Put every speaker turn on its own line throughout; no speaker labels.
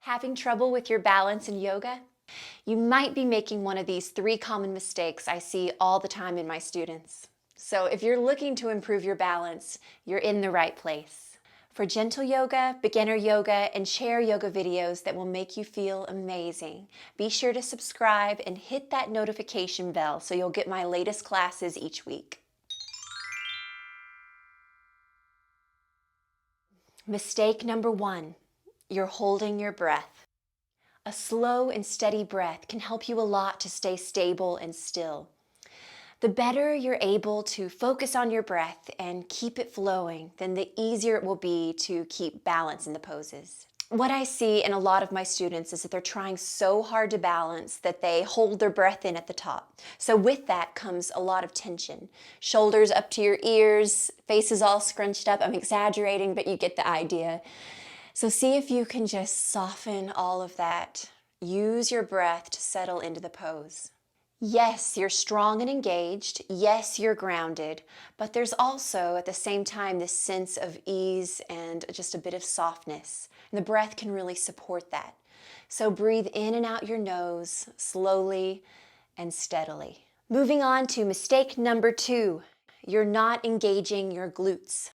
Having trouble with your balance in yoga? You might be making one of these 3 common mistakes I see all the time in my students. So if you're looking to improve your balance, you're in the right place. For gentle yoga, beginner yoga, and chair yoga videos that will make you feel amazing, be sure to subscribe and hit that notification bell so you'll get my latest classes each week. Mistake number 1, you're holding your breath. A slow and steady breath can help you a lot to stay stable and still. The better you're able to focus on your breath and keep it flowing, then the easier it will be to keep balance in the poses. What I see in a lot of my students is that they're trying so hard to balance that they hold their breath in at the top. So with that comes a lot of tension. Shoulders up to your ears, faces all scrunched up. I'm exaggerating, but you get the idea. So see if you can just soften all of that. Use your breath to settle into the pose. Yes, you're strong and engaged. Yes, you're grounded. But there's also, at the same time, this sense of ease and just a bit of softness. And the breath can really support that. So breathe in and out your nose, slowly and steadily. Moving on to mistake number 2. You're not engaging your glutes.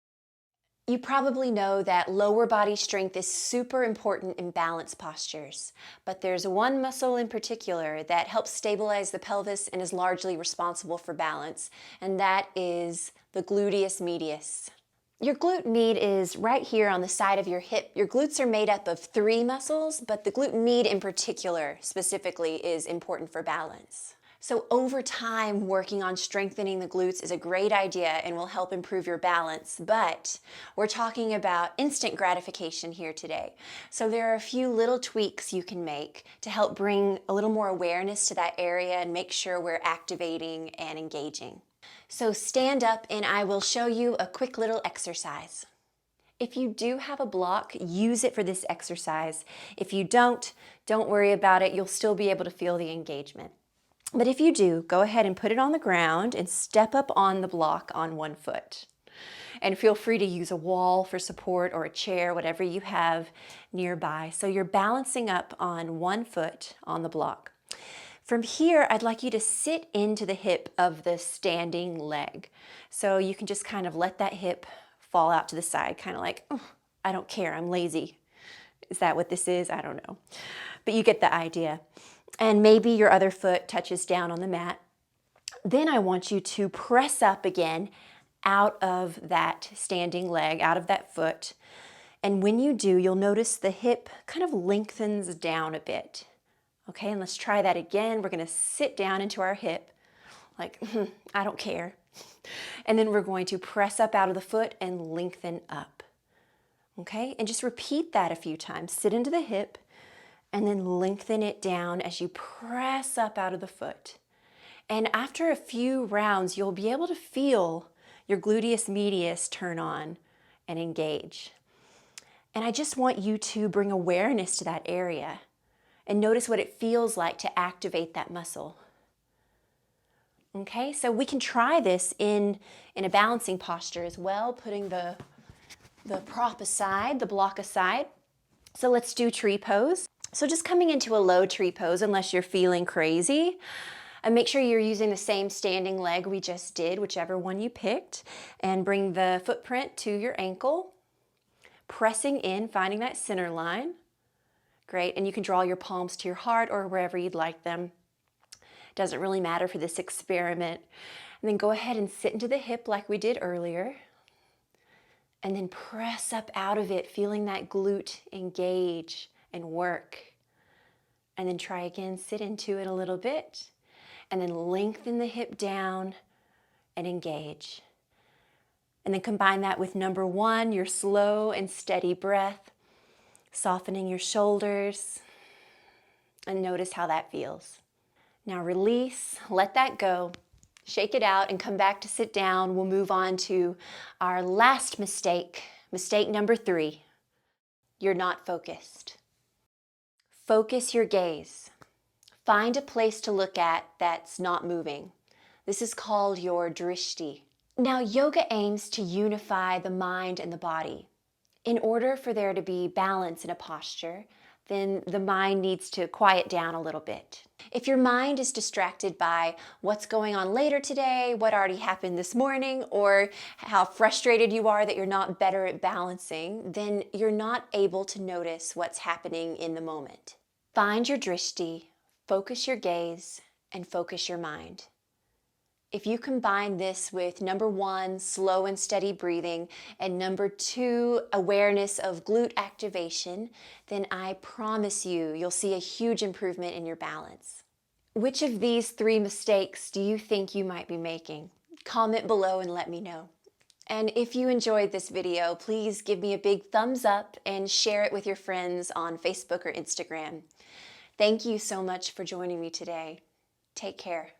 You probably know that lower body strength is super important in balance postures, but there's one muscle in particular that helps stabilize the pelvis and is largely responsible for balance, and that is the gluteus medius. Your glute med is right here on the side of your hip. Your glutes are made up of 3 muscles, but the glute med in particular, specifically, is important for balance. So over time, working on strengthening the glutes is a great idea and will help improve your balance, but we're talking about instant gratification here today. So there are a few little tweaks you can make to help bring a little more awareness to that area and make sure we're activating and engaging. So stand up and I will show you a quick little exercise. If you do have a block, use it for this exercise. If you don't worry about it. You'll still be able to feel the engagement. But if you do, go ahead and put it on the ground and step up on the block on one foot. And feel free to use a wall for support or a chair, whatever you have nearby. So you're balancing up on one foot on the block. From here, I'd like you to sit into the hip of the standing leg. So you can just kind of let that hip fall out to the side, kind of like, oh, I don't care, I'm lazy. Is that what this is? I don't know. But you get the idea. And maybe your other foot touches down on the mat. Then I want you to press up again out of that standing leg, out of that foot. And when you do, you'll notice the hip kind of lengthens down a bit. Okay, and let's try that again. We're going to sit down into our hip, like, I don't care. And then we're going to press up out of the foot and lengthen up. Okay, and just repeat that a few times. Sit into the hip, and then lengthen it down as you press up out of the foot. And after a few rounds, you'll be able to feel your gluteus medius turn on and engage. And I just want you to bring awareness to that area and notice what it feels like to activate that muscle. Okay, so we can try this in a balancing posture as well, putting the prop aside, the block aside. So let's do tree pose. So just coming into a low tree pose, unless you're feeling crazy, and make sure you're using the same standing leg we just did, whichever one you picked, and bring the footprint to your ankle, pressing in, finding that center line. Great, and you can draw your palms to your heart or wherever you'd like them. Doesn't really matter for this experiment. And then go ahead and sit into the hip like we did earlier, and then press up out of it, feeling that glute engage and work. And then try again, sit into it a little bit, and then lengthen the hip down and engage. And then combine that with number 1, your slow and steady breath, softening your shoulders, and notice how that feels. Now release, let that go, shake it out, and come back to sit down. We'll move on to our last mistake, mistake number 3. You're not focused. Focus your gaze. Find a place to look at that's not moving. This is called your drishti. Now, yoga aims to unify the mind and the body. In order for there to be balance in a posture, then the mind needs to quiet down a little bit. If your mind is distracted by what's going on later today, what already happened this morning, or how frustrated you are that you're not better at balancing, then you're not able to notice what's happening in the moment. Find your drishti, focus your gaze, and focus your mind. If you combine this with number 1, slow and steady breathing, and number 2, awareness of glute activation, then I promise you'll see a huge improvement in your balance. Which of these 3 mistakes do you think you might be making? Comment below and let me know. And if you enjoyed this video, please give me a big thumbs up and share it with your friends on Facebook or Instagram. Thank you so much for joining me today. Take care.